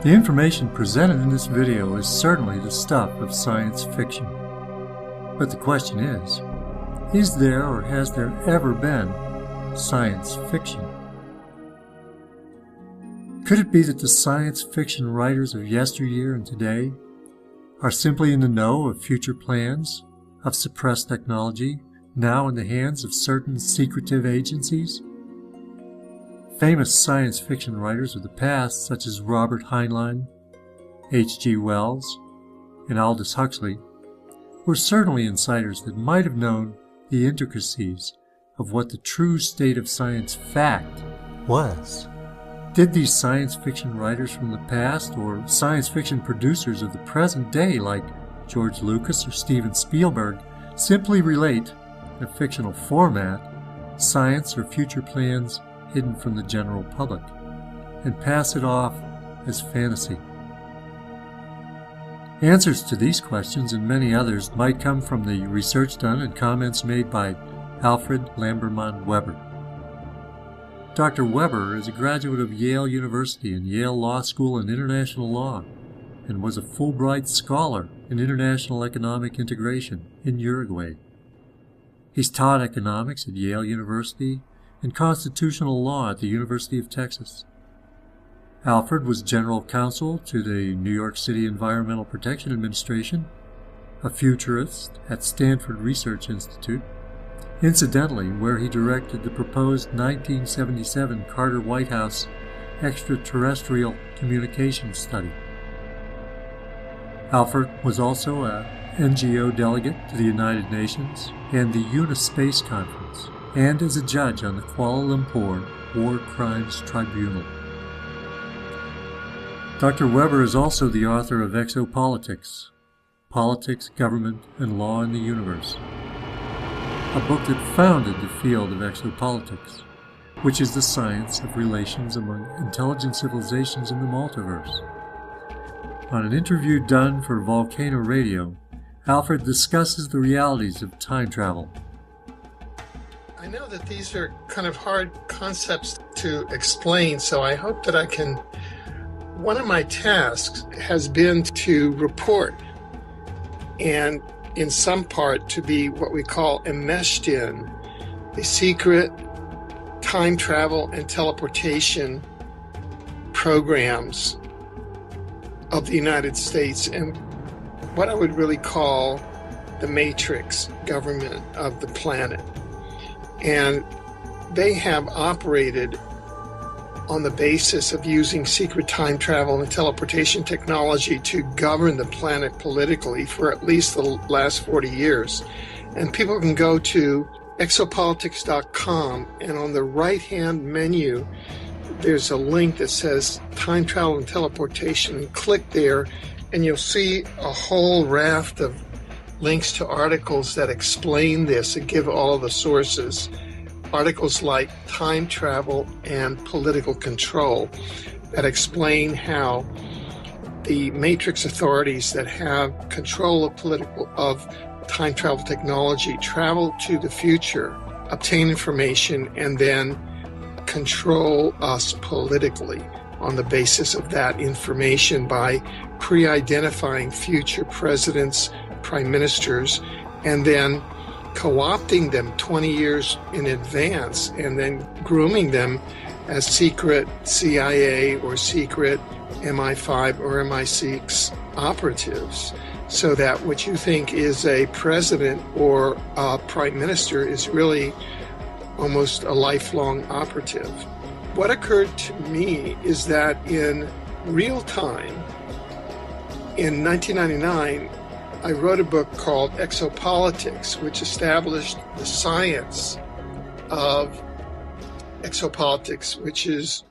The information presented in this video is certainly the stuff of science fiction. But the question is there or has there ever been science fiction? Could it be that the science fiction writers of yesteryear and today are simply in the know of future plans of suppressed technology now in the hands of certain secretive agencies? Famous science fiction writers of the past, such as Robert Heinlein, H.G. Wells, and Aldous Huxley, were certainly insiders that might have known the intricacies of what the true state of science fact was. Did these science fiction writers from the past, or science fiction producers of the present day like George Lucas or Steven Spielberg, simply relate, in a fictional format, science or future plans hidden from the general public, and pass it off as fantasy? Answers to these questions and many others might come from the research done and comments made by Alfred Lamberman Weber. Dr. Weber is a graduate of Yale University and Yale Law School in International Law, and was a Fulbright Scholar in International Economic Integration in Uruguay. He's taught economics at Yale University and constitutional law at the University of Texas. Alfred was general counsel to the New York City Environmental Protection Administration, a futurist at Stanford Research Institute, incidentally where he directed the proposed 1977 Carter White House extraterrestrial communication study. Alfred was also an NGO delegate to the United Nations and the Unispace Conference, and as a judge on the Kuala Lumpur War Crimes Tribunal. Dr. Weber is also the author of Exopolitics, Politics, Government, and Law in the Universe, a book that founded the field of exopolitics, which is the science of relations among intelligent civilizations in the multiverse. On an interview done for Volcano Radio, Alfred discusses the realities of time travel. I know that these are kind of hard concepts to explain, so I hope that I can. One of my tasks has been to report, and in some part to be what we call enmeshed in the secret time travel and teleportation programs of the United States and what I would really call the matrix government of the planet. And they have operated on the basis of using secret time travel and teleportation technology to govern the planet politically for at least the last 40 years. And people can go to exopolitics.com, and on the right-hand menu, there's a link that says time travel and teleportation, and click there, and you'll see a whole raft of links to articles that explain this and give all of the sources. Articles like Time Travel and Political Control that explain how the matrix authorities that have control of time travel technology travel to the future, obtain information, and then control us politically on the basis of that information by pre-identifying future presidents, prime ministers, and then co-opting them 20 years in advance and then grooming them as secret CIA or secret MI5 or MI6 operatives, so that what you think is a president or a prime minister is really almost a lifelong operative. What occurred to me is that in real time, in 1999, I wrote a book called Exopolitics, which established the science of exopolitics, which is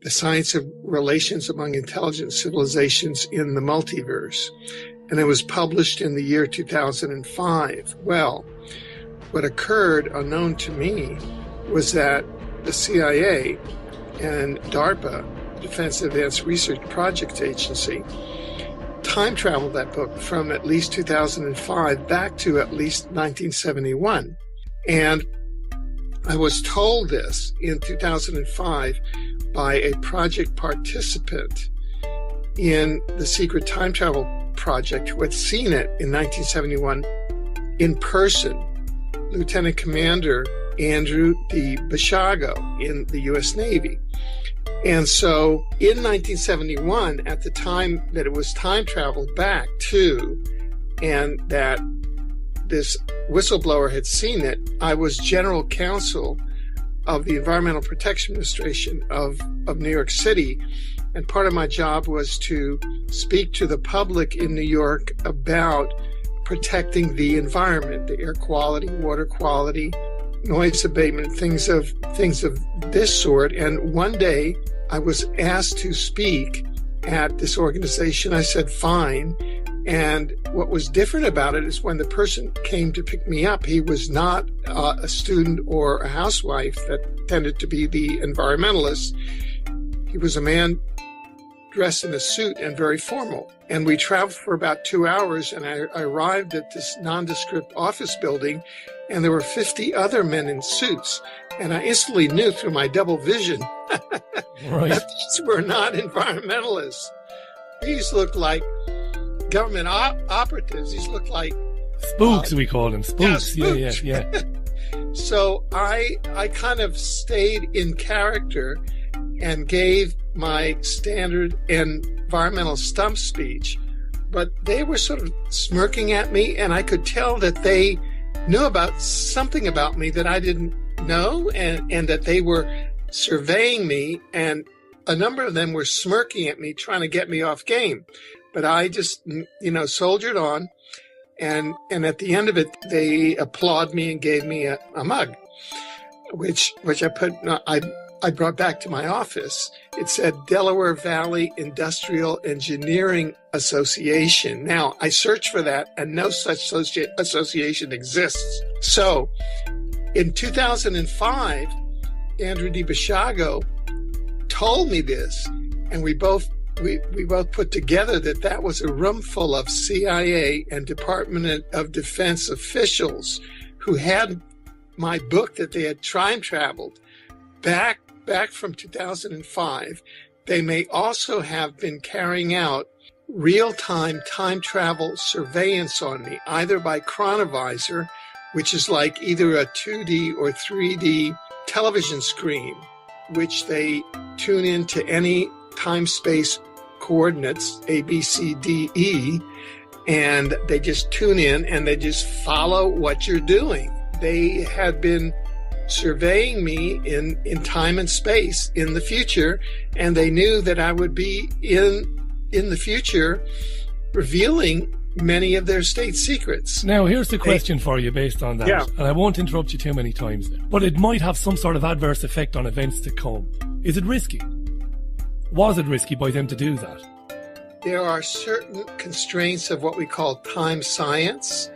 the science of relations among intelligent civilizations in the multiverse. And it was published in the year 2005. Well, what occurred, unknown to me, was that the CIA and DARPA, Defense Advanced Research Project Agency, time traveled that book from at least 2005 back to at least 1971. And I was told this in 2005 by a project participant in the secret time travel project who had seen it in 1971 in person, Lieutenant Commander Andrew D. Bashago in the U.S. Navy. And so in 1971, at the time that it was time traveled back to, and that this whistleblower had seen it, I was general counsel of the Environmental Protection Administration of New York City. And part of my job was to speak to the public in New York about protecting the environment, the air quality, water quality, noise abatement, things of this sort. And one day I was asked to speak at this organization. I said, fine. And what was different about it is when the person came to pick me up, he was not a student or a housewife that tended to be the environmentalist. He was a man dressed in a suit and very formal. And we traveled for about 2 hours, and I arrived at this nondescript office building, and there were 50 other men in suits. And I instantly knew through my double vision right. that these were not environmentalists. These looked like government operatives. These looked like spooks, we call them. Spooks. Yeah, spooks. Yeah. So I kind of stayed in character and gave my standard environmental stump speech, but they were sort of smirking at me, and I could tell that they knew about something about me that I didn't know, and that they were surveying me, and a number of them were smirking at me, trying to get me off game. But I just, soldiered on, and at the end of it, they applauded me and gave me a mug, which I brought back to my office. It said Delaware Valley Industrial Engineering Association. Now, I searched for that, and no such association exists. So, in 2005, Andrew D. Bashago told me this, and we both put together that was a room full of CIA and Department of Defense officials who had my book that they had time traveled back from 2005. They may also have been carrying out real-time time travel surveillance on me, either by Chronoviser, which is like either a 2D or 3D television screen, which they tune into any time-space coordinates, A, B, C, D, E, and they just tune in and they just follow what you're doing. They had been surveying me in time and space in the future, and they knew that I would be in the future revealing many of their state secrets. Now, here's the question for you based on that, and I won't interrupt you too many times, but it might have some sort of adverse effect on events to come. Is it risky? Was it risky by them to do that? There are certain constraints of what we call time science,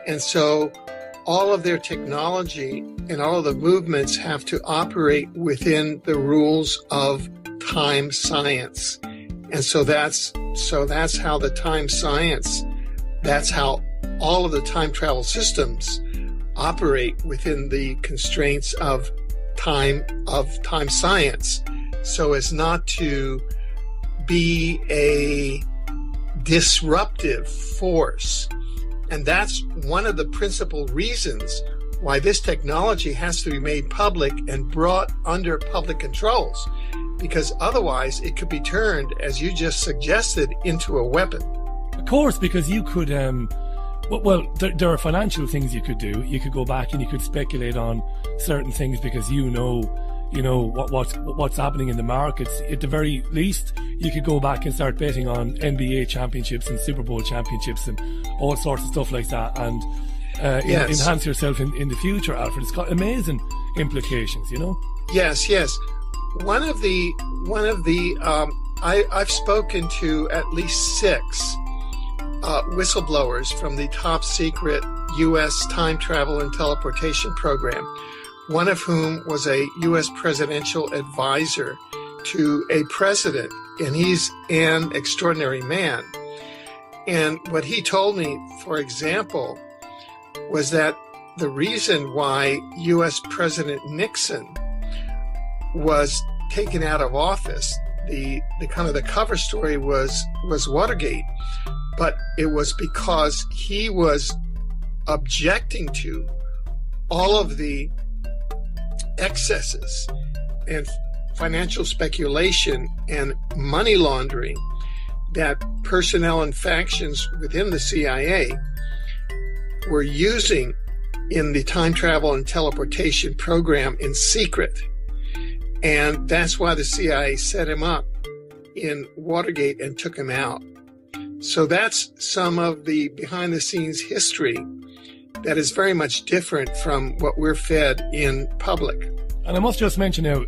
and so all of their technology and all of the movements have to operate within the rules of time science. And so that's how the time science, that's how all of the time travel systems operate within the constraints of time science, so as not to be a disruptive force. And that's one of the principal reasons why this technology has to be made public and brought under public controls, because otherwise it could be turned, as you just suggested, into a weapon. Of course, because you could, there are financial things you could do. You could go back and you could speculate on certain things because you know what's happening in the markets. At the very least, you could go back and start betting on NBA championships and Super Bowl championships and all sorts of stuff like that, and enhance yourself in the future, Alfred. It's got amazing implications, Yes. One of the I've spoken to at least 6 whistleblowers from the top secret U.S. time travel and teleportation program, one of whom was a U.S. presidential advisor to a president, and he's an extraordinary man. And what he told me, for example, was that the reason why U.S. President Nixon was taken out of office, the kind of the cover story was Watergate, but it was because he was objecting to all of the excesses and financial speculation and money laundering that personnel and factions within the CIA were using in the time travel and teleportation program in secret. And that's why the CIA set him up in Watergate and took him out. So that's some of the behind the scenes history that is very much different from what we're fed in public. And I must just mention now,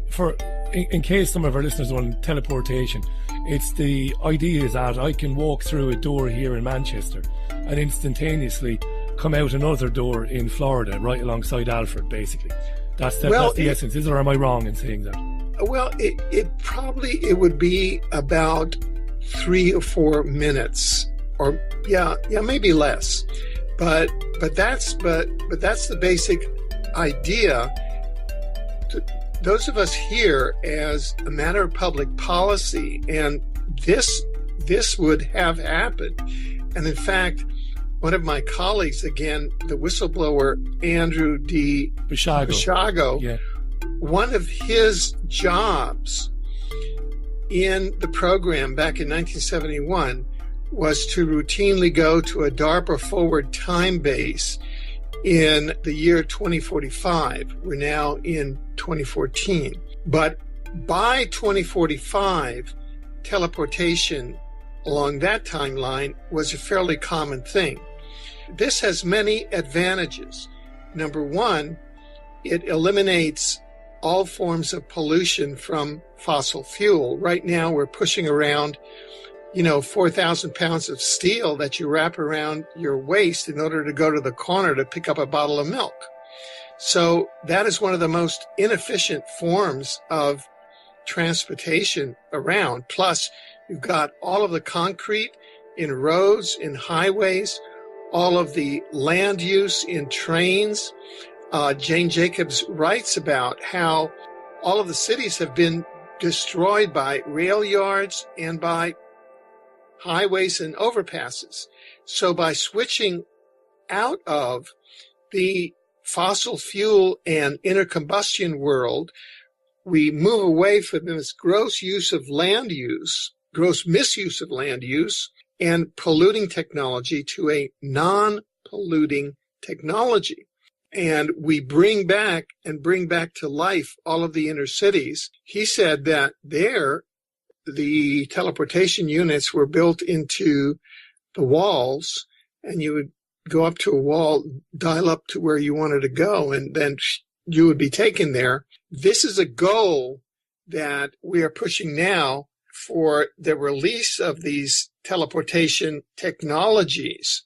in case some of our listeners want teleportation, it's the idea is that I can walk through a door here in Manchester and instantaneously come out another door in Florida, right alongside Alfred, basically. That's the essence. Is or am I wrong in saying that? Well, it would be about 3 or 4 minutes, or maybe less. But that's the basic idea. Those of us here, as a matter of public policy, and this would have happened. And in fact, one of my colleagues, again, the whistleblower Andrew D. Bishago, yeah. One of his jobs in the program back in 1971 was to routinely go to a DARPA forward time base in the year 2045. We're now in 2014. But by 2045, teleportation along that timeline was a fairly common thing. This has many advantages. Number one, it eliminates all forms of pollution from fossil fuel. Right now, we're pushing around 4,000 pounds of steel that you wrap around your waist in order to go to the corner to pick up a bottle of milk. So that is one of the most inefficient forms of transportation around. Plus, you've got all of the concrete in roads, in highways, all of the land use in trains. Jane Jacobs writes about how all of the cities have been destroyed by rail yards and by highways and overpasses. So by switching out of the fossil fuel and intercombustion world, we move away from this gross misuse of land use and polluting technology to a non-polluting technology. And we bring back to life all of the inner cities. He said that there, the teleportation units were built into the walls, and you would go up to a wall, dial up to where you wanted to go, and then you would be taken there. This is a goal that we are pushing now for the release of these teleportation technologies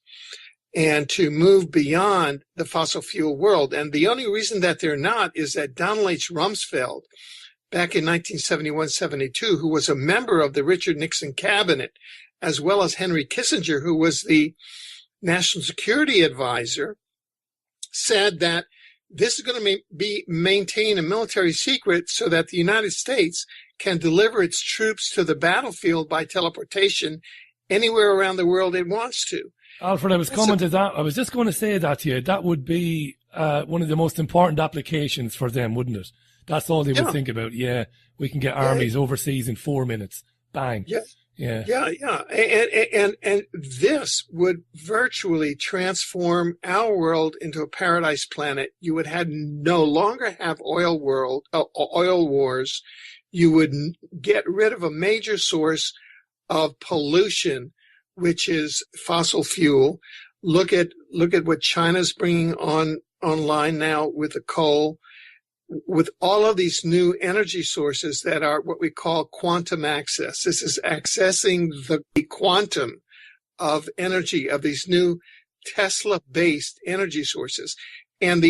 and to move beyond the fossil fuel world. And the only reason that they're not is that Donald H. Rumsfeld, back in 1971-72, who was a member of the Richard Nixon cabinet, as well as Henry Kissinger, who was the national security advisor, said that this is going to maintain a military secret so that the United States can deliver its troops to the battlefield by teleportation anywhere around the world it wants to. Alfred, I was coming to that. I was just going to say that to you. That would be one of the most important applications for them, wouldn't it? That's all they would think about. Yeah, we can get armies overseas in 4 minutes. Bang. Yeah. Yeah. And this would virtually transform our world into a paradise planet. You would no longer have oil wars. You would get rid of a major source of pollution, which is fossil fuel. Look at what China's bringing online now with the coal, with all of these new energy sources that are what we call quantum access. This is accessing the quantum of energy of these new Tesla-based energy sources. And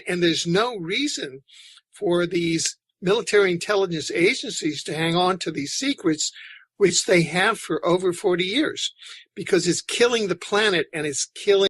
there's no reason for these military intelligence agencies to hang on to these secrets, which they have for over 40 years, because it's killing the planet and it's killing